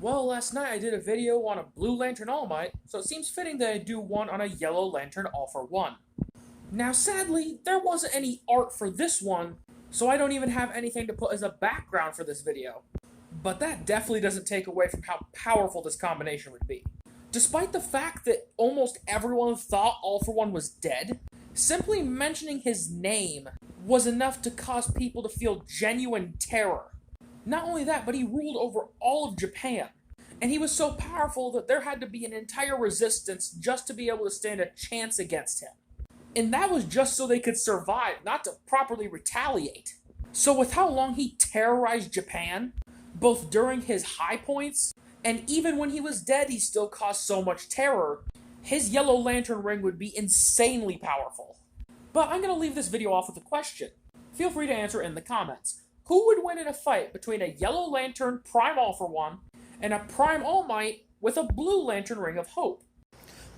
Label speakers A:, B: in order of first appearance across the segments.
A: Well, last night I did a video on a Blue Lantern All Might, so it seems fitting that I do one on a Yellow Lantern All for One. Now, sadly, there wasn't any art for this one, so I don't even have anything to put as a background for this video. But that definitely doesn't take away from how powerful this combination would be. Despite the fact that almost everyone thought All for One was dead, simply mentioning his name was enough to cause people to feel genuine terror. Not only that, but he ruled over all of Japan. And he was so powerful that there had to be an entire resistance just to be able to stand a chance against him. And that was just so they could survive, not to properly retaliate. So with how long he terrorized Japan, both during his high points, and even when he was dead he still caused so much terror, his Yellow Lantern ring would be insanely powerful. But I'm going to leave this video off with a question. Feel free to answer in the comments. Who would win in a fight between a Yellow Lantern Prime All for One and a Prime All Might with a Blue Lantern Ring of Hope?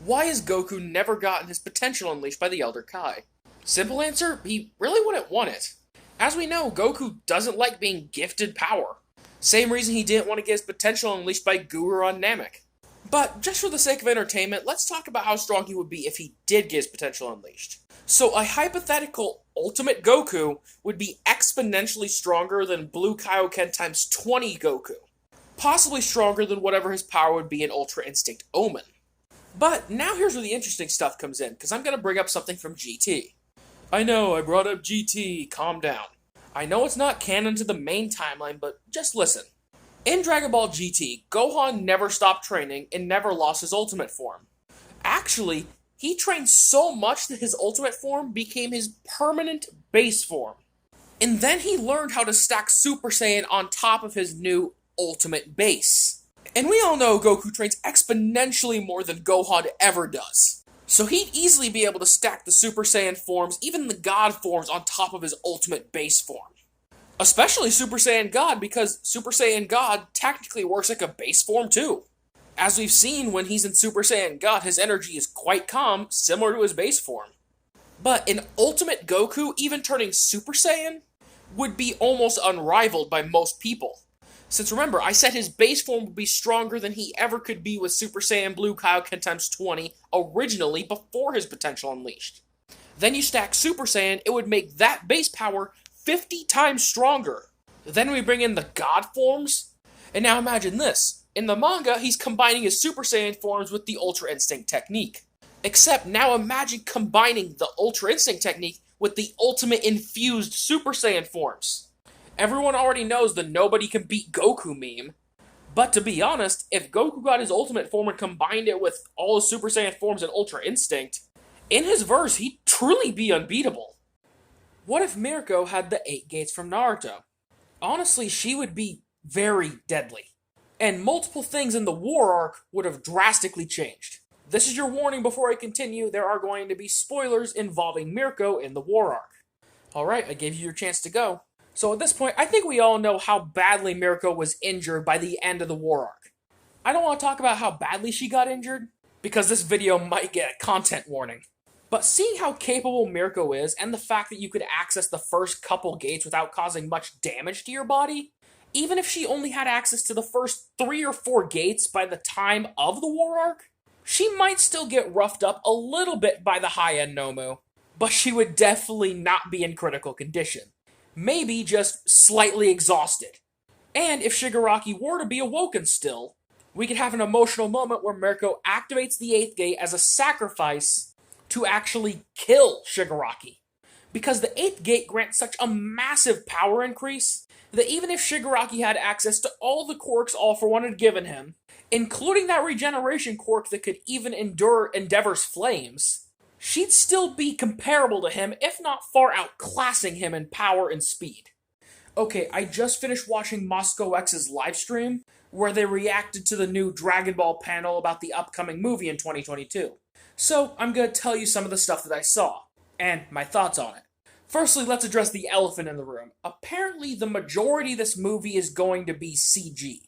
A: Why has Goku never gotten his potential unleashed by the Elder Kai? Simple answer, he really wouldn't want it. As we know, Goku doesn't like being gifted power. Same reason he didn't want to get his potential unleashed by Guru on Namek. But just for the sake of entertainment, let's talk about how strong he would be if he did get his potential unleashed. So a hypothetical Ultimate Goku would be exponentially stronger than Blue Kaioken times 20 Goku. Possibly stronger than whatever his power would be in Ultra Instinct Omen. But now here's where the interesting stuff comes in, because I'm going to bring up something from GT. I know, I brought up GT, calm down. I know it's not canon to the main timeline, but just listen. In Dragon Ball GT, Gohan never stopped training and never lost his ultimate form. Actually, he trained so much that his ultimate form became his permanent base form. And then he learned how to stack Super Saiyan on top of his new ultimate base. And we all know Goku trains exponentially more than Gohan ever does. So he'd easily be able to stack the Super Saiyan forms, even the God forms, on top of his ultimate base form. Especially Super Saiyan God, because Super Saiyan God technically works like a base form too. As we've seen when he's in Super Saiyan God, his energy is quite calm, similar to his base form. But in Ultimate Goku, even turning Super Saiyan would be almost unrivaled by most people. Since remember, I said his base form would be stronger than he ever could be with Super Saiyan Blue Kaioken times 20 originally before his potential unleashed. Then you stack Super Saiyan, it would make that base power 50 times stronger. Then we bring in the God forms, and now imagine this. In the manga, he's combining his Super Saiyan forms with the Ultra Instinct technique. Except now imagine combining the Ultra Instinct technique with the Ultimate Infused Super Saiyan forms. Everyone already knows the nobody can beat Goku meme. But to be honest, if Goku got his ultimate form and combined it with all his Super Saiyan forms and Ultra Instinct, in his verse, he'd truly be unbeatable. What if Mirko had the 8 gates from Naruto? Honestly, she would be very deadly. And multiple things in the War arc would have drastically changed. This is your warning before I continue, there are going to be spoilers involving Mirko in the War arc. Alright, I gave you your chance to go. So at this point, I think we all know how badly Mirko was injured by the end of the War arc. I don't want to talk about how badly she got injured, because this video might get a content warning. But seeing how capable Mirko is, and the fact that you could access the first couple gates without causing much damage to your body, even if she only had access to the first 3 or 4 gates by the time of the War arc, she might still get roughed up a little bit by the high-end Nomu, but she would definitely not be in critical condition. Maybe just slightly exhausted. And if Shigaraki were to be awoken still, we could have an emotional moment where Mirko activates the 8th gate as a sacrifice to actually kill Shigaraki. Because the 8th gate grants such a massive power increase that even if Shigaraki had access to all the quirks All for One had given him, including that regeneration quirk that could even endure Endeavor's flames, she'd still be comparable to him, if not far outclassing him in power and speed. Okay, I just finished watching Moscow X's livestream, where they reacted to the new Dragon Ball panel about the upcoming movie in 2022. So, I'm going to tell you some of the stuff that I saw, and my thoughts on it. Firstly, let's address the elephant in the room. Apparently, the majority of this movie is going to be CG.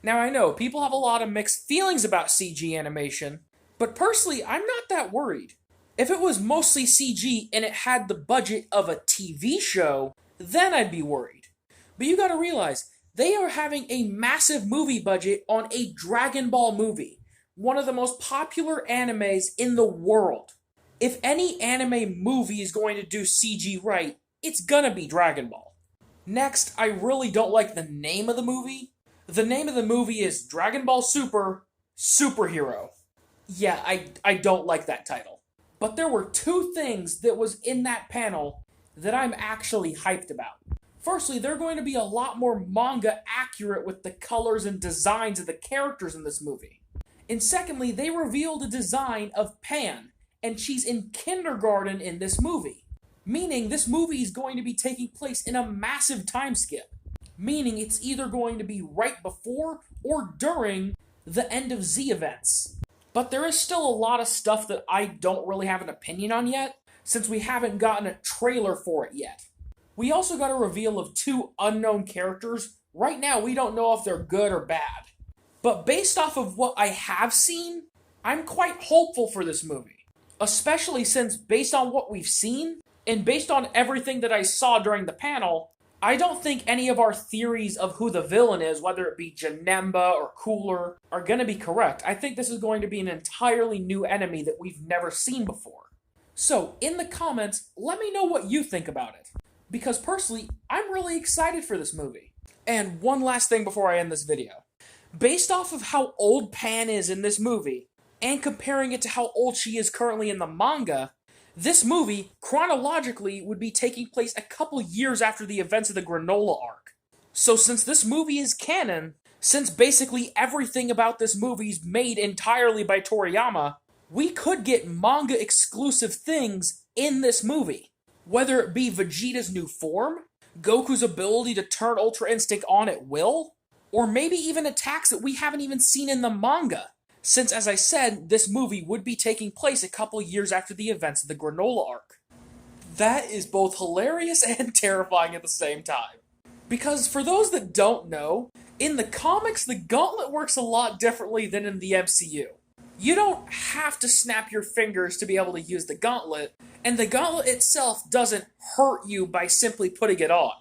A: Now, I know, people have a lot of mixed feelings about CG animation, but personally, I'm not that worried. If it was mostly CG and it had the budget of a TV show, then I'd be worried. But you gotta realize, They are having a massive movie budget on a Dragon Ball movie, one of the most popular animes in the world. If any anime movie is going to do CG right, it's gonna be Dragon Ball. Next, I really don't like the name of the movie. The name of the movie is Dragon Ball Super Superhero. Yeah, I don't like that title. But there were two things that was in that panel that I'm actually hyped about. Firstly, they're going to be a lot more manga accurate with the colors and designs of the characters in this movie. And secondly, they revealed a design of Pan, and she's in kindergarten in this movie. Meaning this movie is going to be taking place in a massive time skip. Meaning it's either going to be right before or during the end of Z events. But there is still a lot of stuff that I don't really have an opinion on yet, since we haven't gotten a trailer for it yet. We also got a reveal of two unknown characters. Right now, we don't know if they're good or bad. But based off of what I have seen, I'm quite hopeful for this movie. Especially since, based on what we've seen, and based on everything that I saw during the panel, I don't think any of our theories of who the villain is, whether it be Janemba or Cooler, are going to be correct. I think this is going to be an entirely new enemy that we've never seen before. So, in the comments, let me know what you think about it. Because personally, I'm really excited for this movie. And one last thing before I end this video. Based off of how old Pan is in this movie, and comparing it to how old she is currently in the manga, this movie, chronologically, would be taking place a couple years after the events of the Granola arc. So since this movie is canon, since basically everything about this movie is made entirely by Toriyama, we could get manga-exclusive things in this movie. Whether it be Vegeta's new form, Goku's ability to turn Ultra Instinct on at will, or maybe even attacks that we haven't even seen in the manga. Since, as I said, this movie would be taking place a couple years after the events of the Granola arc. That is both hilarious and terrifying at the same time. Because for those that don't know, in the comics, the gauntlet works a lot differently than in the MCU. You don't have to snap your fingers to be able to use the gauntlet, and the gauntlet itself doesn't hurt you by simply putting it on.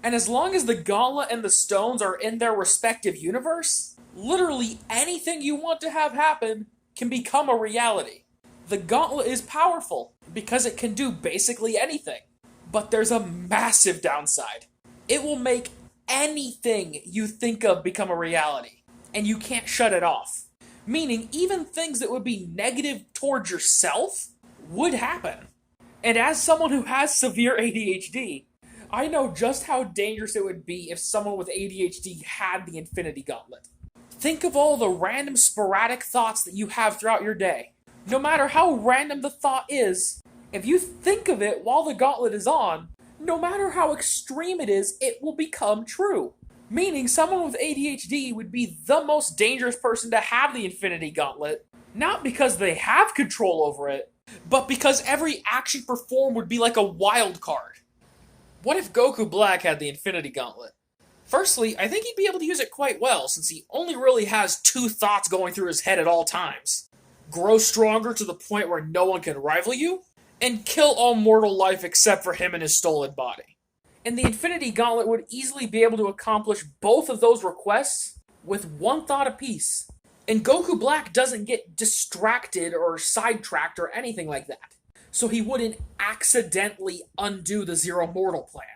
A: And as long as the gauntlet and the stones are in their respective universe, literally anything you want to have happen can become a reality. The gauntlet is powerful because it can do basically anything. But there's a massive downside. It will make anything you think of become a reality, and you can't shut it off. Meaning, even things that would be negative towards yourself would happen. And as someone who has severe ADHD, I know just how dangerous it would be if someone with ADHD had the Infinity Gauntlet. Think of all the random sporadic thoughts that you have throughout your day. No matter how random the thought is, if you think of it while the gauntlet is on, no matter how extreme it is, it will become true. Meaning someone with ADHD would be the most dangerous person to have the Infinity Gauntlet, not because they have control over it, but because every action performed would be like a wild card. What if Goku Black had the Infinity Gauntlet? Firstly, I think he'd be able to use it quite well, since he only really has two thoughts going through his head at all times. Grow stronger to the point where no one can rival you, and kill all mortal life except for him and his stolen body. And the Infinity Gauntlet would easily be able to accomplish both of those requests with one thought apiece. And Goku Black doesn't get distracted or sidetracked or anything like that, so he wouldn't accidentally undo the Zero Mortal plan.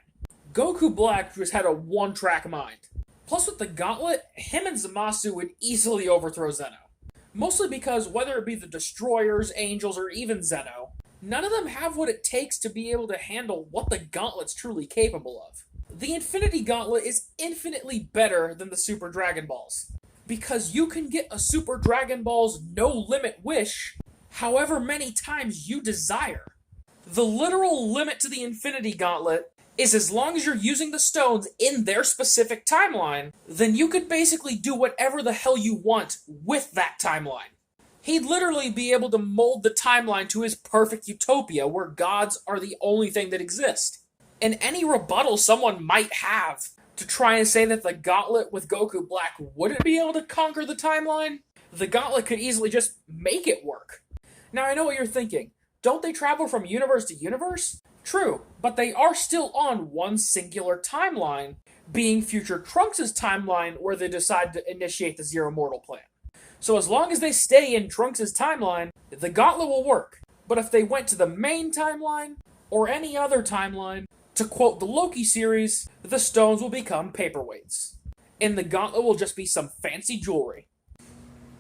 A: Goku Black just had a one-track mind. Plus with the Gauntlet, him and Zamasu would easily overthrow Zeno. Mostly because whether it be the Destroyers, Angels, or even Zeno, none of them have what it takes to be able to handle what the Gauntlet's truly capable of. The Infinity Gauntlet is infinitely better than the Super Dragon Balls, because you can get a Super Dragon Ball's no-limit wish however many times you desire. The literal limit to the Infinity Gauntlet is as long as you're using the stones in their specific timeline, then you could basically do whatever the hell you want with that timeline. He'd literally be able to mold the timeline to his perfect utopia where gods are the only thing that exist. And any rebuttal someone might have to try and say that the Gauntlet with Goku Black wouldn't be able to conquer the timeline, the Gauntlet could easily just make it work. Now I know what you're thinking. Don't they travel from universe to universe? True, but they are still on one singular timeline, being future Trunks' timeline where they decide to initiate the Zero Mortal plan. So as long as they stay in Trunks' timeline, the gauntlet will work. But if they went to the main timeline, or any other timeline, to quote the Loki series, the stones will become paperweights. And the gauntlet will just be some fancy jewelry.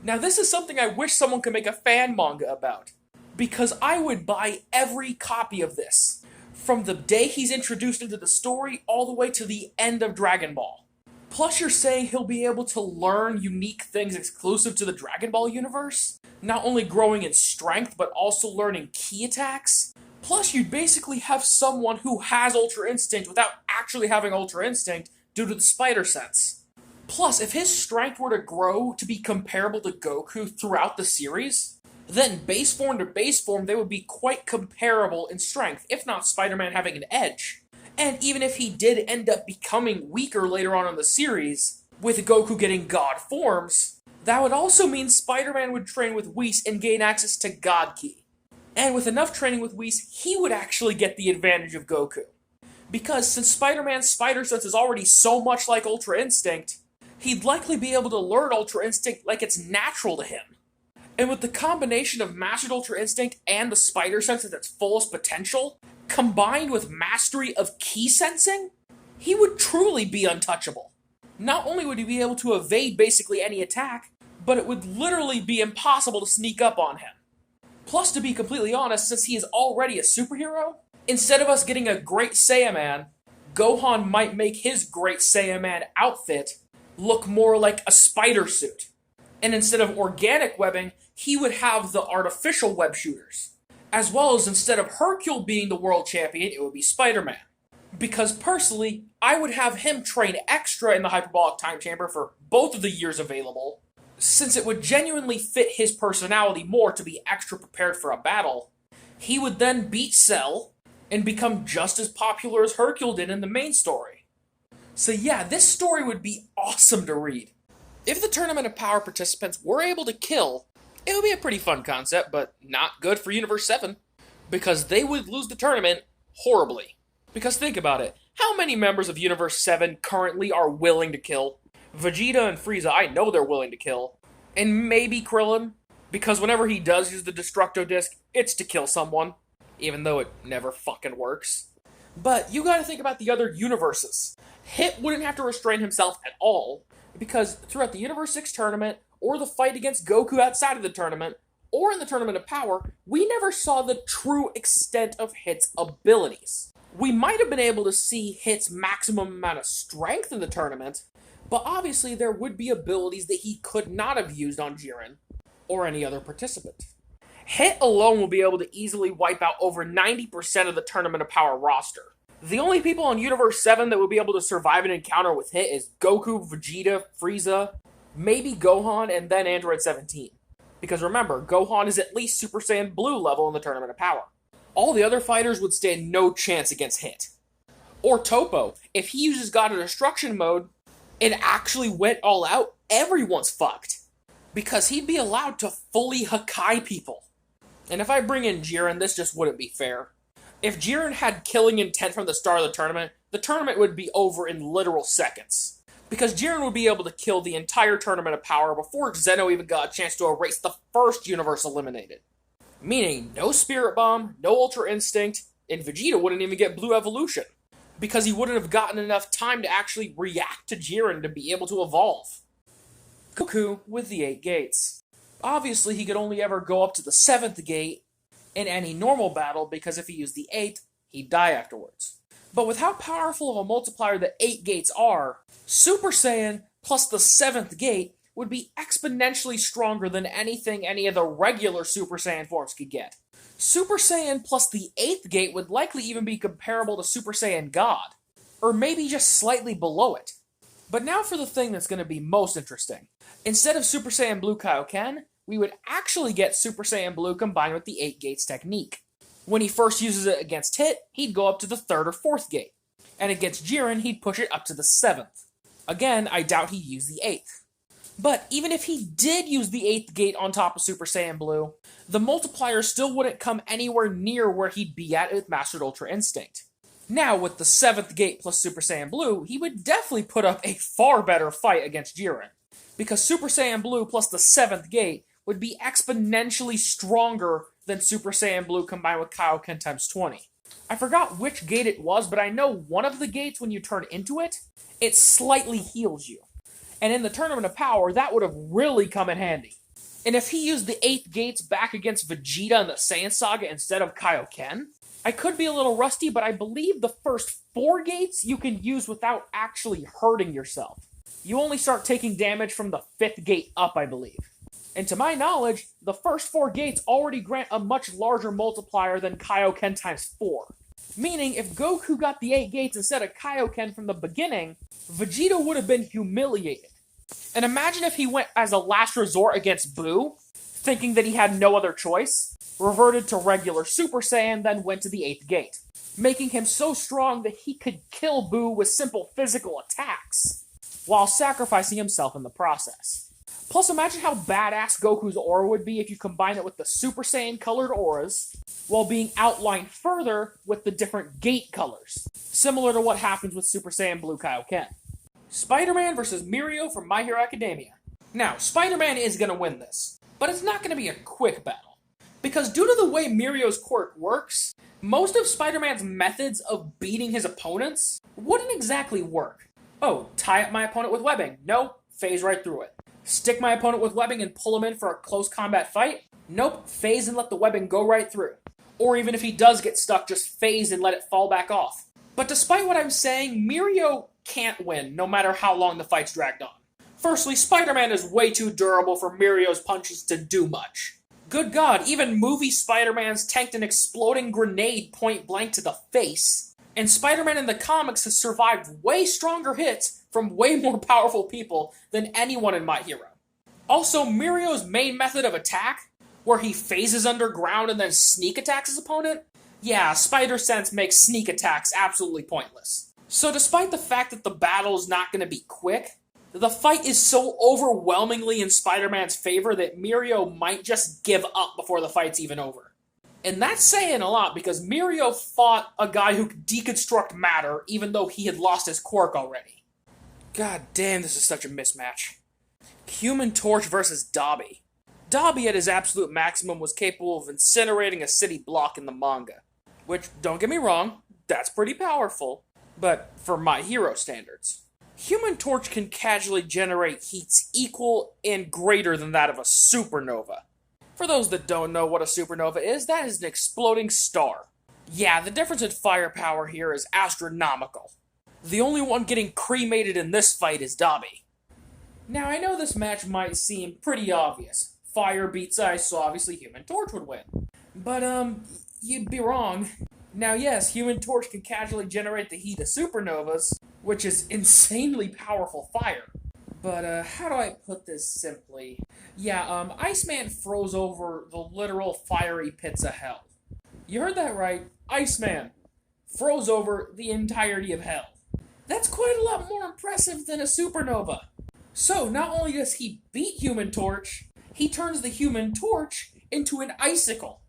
A: Now this is something I wish someone could make a fan manga about, because I would buy every copy of this, from the day he's introduced into the story all the way to the end of Dragon Ball. Plus you're saying he'll be able to learn unique things exclusive to the Dragon Ball universe, not only growing in strength but also learning ki attacks. Plus you'd basically have someone who has Ultra Instinct without actually having Ultra Instinct due to the spider sense. Plus, if his strength were to grow to be comparable to Goku throughout the series, then base form to base form, they would be quite comparable in strength, if not Spider-Man having an edge. And even if he did end up becoming weaker later on in the series, with Goku getting God forms, that would also mean Spider-Man would train with Whis and gain access to God Ki. And with enough training with Whis, he would actually get the advantage of Goku. Because since Spider-Man's Spider Sense is already so much like Ultra Instinct, he'd likely be able to learn Ultra Instinct like it's natural to him. And with the combination of Mastered Ultra Instinct and the Spider Sense at its fullest potential, combined with mastery of Ki Sensing, he would truly be untouchable. Not only would he be able to evade basically any attack, but it would literally be impossible to sneak up on him. Plus, to be completely honest, since he is already a superhero, instead of us getting a Great Saiyaman, Gohan might make his Great Saiyaman outfit look more like a spider suit. And instead of organic webbing, he would have the artificial web shooters. As well as instead of Hercule being the world champion, it would be Spider-Man. Because personally, I would have him train extra in the hyperbolic time chamber for both of the years available, since it would genuinely fit his personality more to be extra prepared for a battle. He would then beat Cell, and become just as popular as Hercule did in the main story. So yeah, this story would be awesome to read. If the Tournament of Power participants were able to kill, it would be a pretty fun concept, but not good for Universe 7, because they would lose the tournament horribly. Because think about it, how many members of Universe 7 currently are willing to kill? Vegeta and Frieza, I know they're willing to kill. And maybe Krillin, because whenever he does use the Destructo Disc, it's to kill someone, even though it never fucking works. But you gotta think about the other universes. Hit wouldn't have to restrain himself at all, because throughout the Universe 6 tournament, or the fight against Goku outside of the tournament, or in the Tournament of Power, we never saw the true extent of Hit's abilities. We might have been able to see Hit's maximum amount of strength in the tournament, but obviously there would be abilities that he could not have used on Jiren, or any other participant. Hit alone will be able to easily wipe out over 90% of the Tournament of Power roster. The only people on Universe 7 that would be able to survive an encounter with Hit is Goku, Vegeta, Frieza, maybe Gohan, and then Android 17. Because remember, Gohan is at least Super Saiyan Blue level in the Tournament of Power. All the other fighters would stand no chance against Hit. Or Topo. If he uses God of Destruction mode and actually went all out, everyone's fucked. Because he'd be allowed to fully Hakai people. And if I bring in Jiren, this just wouldn't be fair. If Jiren had killing intent from the start of the tournament would be over in literal seconds. Because Jiren would be able to kill the entire Tournament of Power before Zeno even got a chance to erase the first universe eliminated. Meaning, no Spirit Bomb, no Ultra Instinct, and Vegeta wouldn't even get Blue Evolution. Because he wouldn't have gotten enough time to actually react to Jiren to be able to evolve. Goku with the 8 gates. Obviously, he could only ever go up to the 7th gate in any normal battle, because if he used the 8th, he'd die afterwards. But with how powerful of a multiplier the 8 gates are, Super Saiyan plus the 7th gate would be exponentially stronger than anything any of the regular Super Saiyan forms could get. Super Saiyan plus the 8th gate would likely even be comparable to Super Saiyan God, or maybe just slightly below it. But now for the thing that's going to be most interesting. Instead of Super Saiyan Blue Kaioken, we would actually get Super Saiyan Blue combined with the 8 gates technique. When he first uses it against Hit, he'd go up to the 3rd or 4th gate. And against Jiren, he'd push it up to the 7th. Again, I doubt he'd use the 8th. But even if he did use the 8th gate on top of Super Saiyan Blue, the multiplier still wouldn't come anywhere near where he'd be at with Mastered Ultra Instinct. Now, with the 7th gate plus Super Saiyan Blue, he would definitely put up a far better fight against Jiren, because Super Saiyan Blue plus the 7th gate would be exponentially stronger than Super Saiyan Blue combined with Kaioken times 20. I forgot which gate it was, but I know one of the gates, when you turn into it, it slightly heals you. And in the Tournament of Power, that would have really come in handy. And if he used the 8th gates back against Vegeta in the Saiyan Saga instead of Kaioken, I could be a little rusty, but I believe the first 4 gates you can use without actually hurting yourself. You only start taking damage from the 5th gate up, I believe. And to my knowledge, the first 4 gates already grant a much larger multiplier than Kaioken times 4. Meaning, if Goku got the 8 gates instead of Kaioken from the beginning, Vegeta would have been humiliated. And imagine if he went as a last resort against Buu, thinking that he had no other choice, reverted to regular Super Saiyan, then went to the 8th gate, making him so strong that he could kill Buu with simple physical attacks, while sacrificing himself in the process. Plus, imagine how badass Goku's aura would be if you combine it with the Super Saiyan colored auras, while being outlined further with the different gate colors, similar to what happens with Super Saiyan Blue Kaioken. Spider-Man versus Mirio from My Hero Academia. Now, Spider-Man is going to win this, but it's not going to be a quick battle, because due to the way Mirio's quirk works, most of Spider-Man's methods of beating his opponents wouldn't exactly work. Oh, tie up my opponent with webbing. No, phase right through it. Stick my opponent with webbing and pull him in for a close combat fight? Nope, phase and let the webbing go right through. Or even if he does get stuck, just phase and let it fall back off. But despite what I'm saying, Mirio can't win, no matter how long the fight's dragged on. Firstly, Spider-Man is way too durable for Mirio's punches to do much. Good God, even movie Spider-Man's tanked an exploding grenade point blank to the face. And Spider-Man in the comics has survived way stronger hits from way more powerful people than anyone in My Hero. Also, Mirio's main method of attack, where he phases underground and then sneak attacks his opponent, yeah, Spider-Sense makes sneak attacks absolutely pointless. So despite the fact that the battle is not going to be quick, the fight is so overwhelmingly in Spider-Man's favor that Mirio might just give up before the fight's even over. And that's saying a lot, because Mirio fought a guy who could deconstruct matter even though he had lost his quirk already. God damn, this is such a mismatch. Human Torch versus Dabi. Dabi at his absolute maximum was capable of incinerating a city block in the manga. Which, don't get me wrong, that's pretty powerful, but for My Hero standards. Human Torch can casually generate heats equal and greater than that of a supernova. For those that don't know what a supernova is, that is an exploding star. Yeah, the difference in firepower here is astronomical. The only one getting cremated in this fight is Dabi. Now, I know this match might seem pretty obvious. Fire beats ice, so obviously Human Torch would win. But, you'd be wrong. Now, yes, Human Torch can casually generate the heat of supernovas, which is insanely powerful fire. But, how do I put this simply? Yeah, Iceman froze over the literal fiery pits of hell. You heard that right. Iceman froze over the entirety of hell. That's quite a lot more impressive than a supernova. So, not only does he beat Human Torch, he turns the Human Torch into an icicle.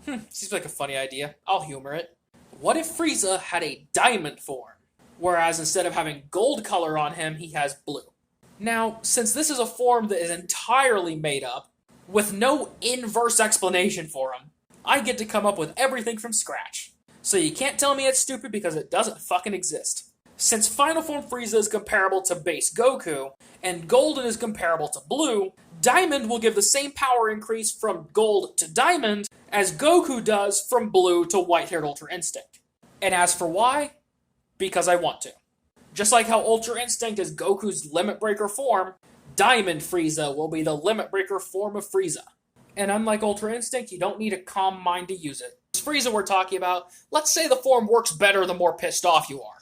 A: Seems like a funny idea. I'll humor it. What if Frieza had a diamond form, whereas instead of having gold color on him, he has blue? Now, since this is a form that is entirely made up, with no inverse explanation for him, I get to come up with everything from scratch. So you can't tell me it's stupid because it doesn't fucking exist. Since Final Form Frieza is comparable to base Goku, and Golden is comparable to Blue, Diamond will give the same power increase from Gold to Diamond as Goku does from Blue to White-Haired Ultra Instinct. And as for why? Because I want to. Just like how Ultra Instinct is Goku's Limit Breaker form, Diamond Frieza will be the Limit Breaker form of Frieza. And unlike Ultra Instinct, you don't need a calm mind to use it. This Frieza we're talking about, let's say the form works better the more pissed off you are.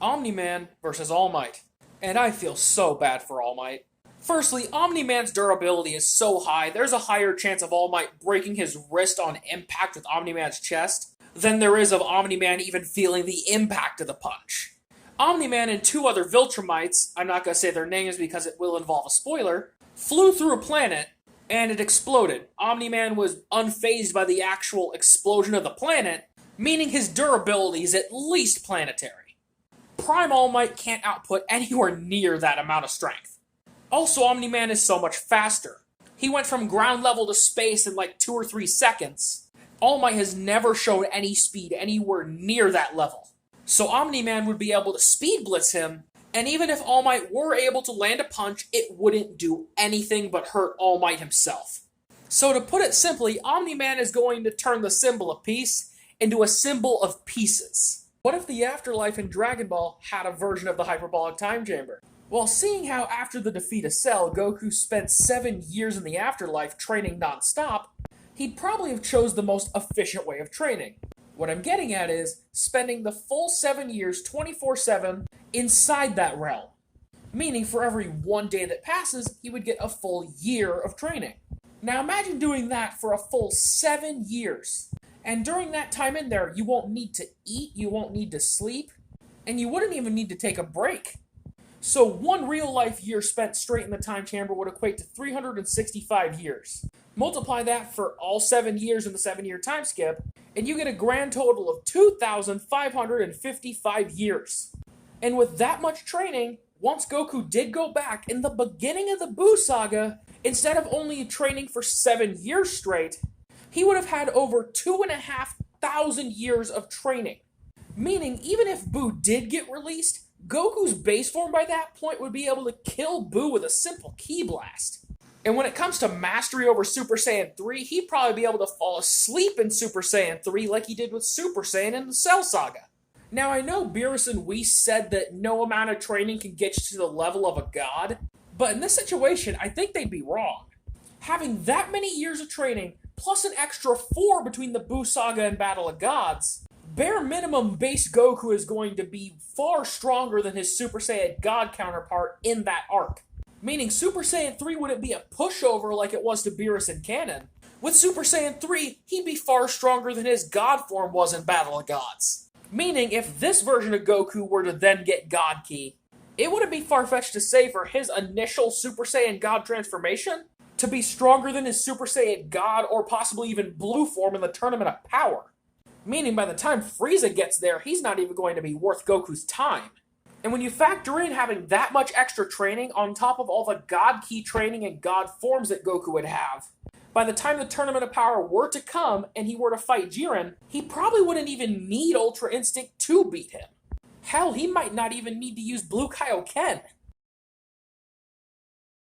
A: Omni-Man versus All Might. And I feel so bad for All Might. Firstly, Omni-Man's durability is so high, there's a higher chance of All Might breaking his wrist on impact with Omni-Man's chest than there is of Omni-Man even feeling the impact of the punch. Omni-Man and 2 other Viltrumites, I'm not going to say their names because it will involve a spoiler, flew through a planet and it exploded. Omni-Man was unfazed by the actual explosion of the planet, meaning his durability is at least planetary. Prime All Might can't output anywhere near that amount of strength. Also, Omni-Man is so much faster. He went from ground level to space in like 2 or 3 seconds. All Might has never shown any speed anywhere near that level. So Omni-Man would be able to speed blitz him, and even if All Might were able to land a punch, it wouldn't do anything but hurt All Might himself. So to put it simply, Omni-Man is going to turn the symbol of peace into a symbol of pieces. What if the Afterlife in Dragon Ball had a version of the hyperbolic time chamber? Well, seeing how after the defeat of Cell, Goku spent 7 years in the Afterlife training non-stop, he'd probably have chose the most efficient way of training. What I'm getting at is spending the full 7 years 24/7 inside that realm. Meaning for every 1 day that passes, he would get a full year of training. Now imagine doing that for a full 7 years. And during that time in there, you won't need to eat, you won't need to sleep, and you wouldn't even need to take a break. So 1 real-life year spent straight in the time chamber would equate to 365 years. Multiply that for all 7 years in the 7-year time skip, and you get a grand total of 2,555 years. And with that much training, once Goku did go back in the beginning of the Buu Saga, instead of only training for 7 years straight, he would have had over 2,500 years of training. Meaning, even if Buu did get released, Goku's base form by that point would be able to kill Buu with a simple ki blast. And when it comes to mastery over Super Saiyan 3, he'd probably be able to fall asleep in Super Saiyan 3 like he did with Super Saiyan in the Cell Saga. Now, I know Beerus and Whis said that no amount of training can get you to the level of a god, but in this situation, I think they'd be wrong. Having that many years of training, plus an extra 4 between the Buu Saga and Battle of Gods, bare minimum base Goku is going to be far stronger than his Super Saiyan God counterpart in that arc. Meaning Super Saiyan 3 wouldn't be a pushover like it was to Beerus in canon. With Super Saiyan 3, he'd be far stronger than his God form was in Battle of Gods. Meaning, if this version of Goku were to then get God Ki, it wouldn't be far-fetched to say for his initial Super Saiyan God transformation to be stronger than his Super Saiyan God or possibly even Blue form in the Tournament of Power. Meaning by the time Frieza gets there, he's not even going to be worth Goku's time. And when you factor in having that much extra training on top of all the God Ki training and God forms that Goku would have, by the time the Tournament of Power were to come and he were to fight Jiren, he probably wouldn't even need Ultra Instinct to beat him. Hell, he might not even need to use Blue Kaioken.